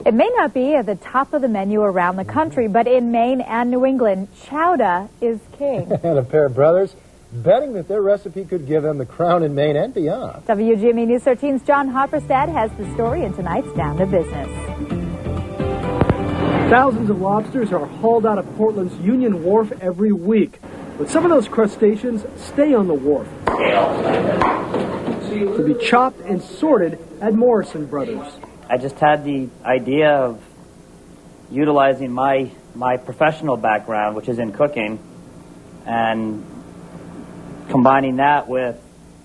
It may not be at the top of the menu around the country, but in Maine and New England, chowder is king. And a pair of brothers betting that their recipe could give them the crown in Maine and beyond. WGME News 13's John Hopperstad has the story in tonight's Down to Business. Thousands of lobsters are hauled out of Portland's Union Wharf every week. But some of those crustaceans stay on the wharf to be chopped and sorted at Morrison Brothers. I just had the idea of utilizing my professional background, which is in cooking, and combining that with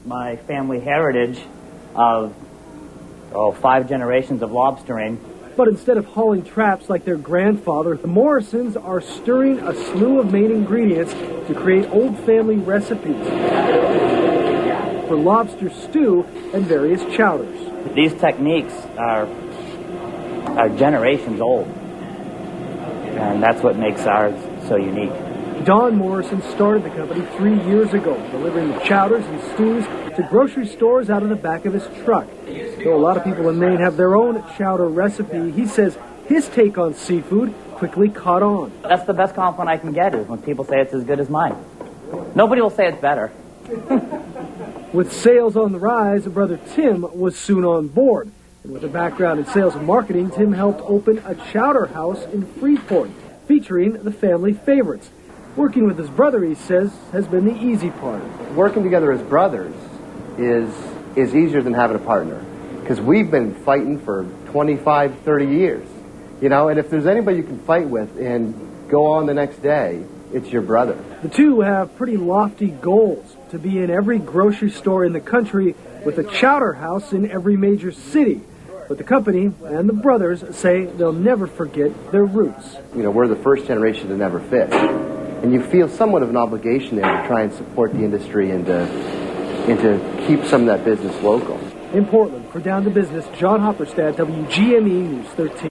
my family heritage of 5 generations of lobstering. But instead of hauling traps like their grandfather, the Morrisons are stirring a slew of Maine ingredients to create old family recipes for lobster stew and various chowders. These techniques are generations old, and that's what makes ours so unique. Don Morrison started the company 3 years ago, delivering the chowders and stews to grocery stores out of the back of his truck. Though a lot of people in Maine have their own chowder recipe, he says his take on seafood quickly caught on. That's the best compliment I can get, is when people say it's as good as mine. Nobody will say it's better. With sales on the rise, brother Tim was soon on board. And with a background in sales and marketing, Tim helped open a chowder house in Freeport, featuring the family favorites. Working with his brother, he says, has been the easy part. Working together as brothers is easier than having a partner, because we've been fighting for 25, 30 years. You know, and if there's anybody you can fight with and go on the next day, it's your brother. The two have pretty lofty goals: to be in every grocery store in the country, with a chowder house in every major city. But the company and the brothers say they'll never forget their roots. You know, we're the first generation to never fish, and you feel somewhat of an obligation there to try and support the industry and to keep some of that business local. In Portland, for Down to Business, John Hopperstad, WGME News 13.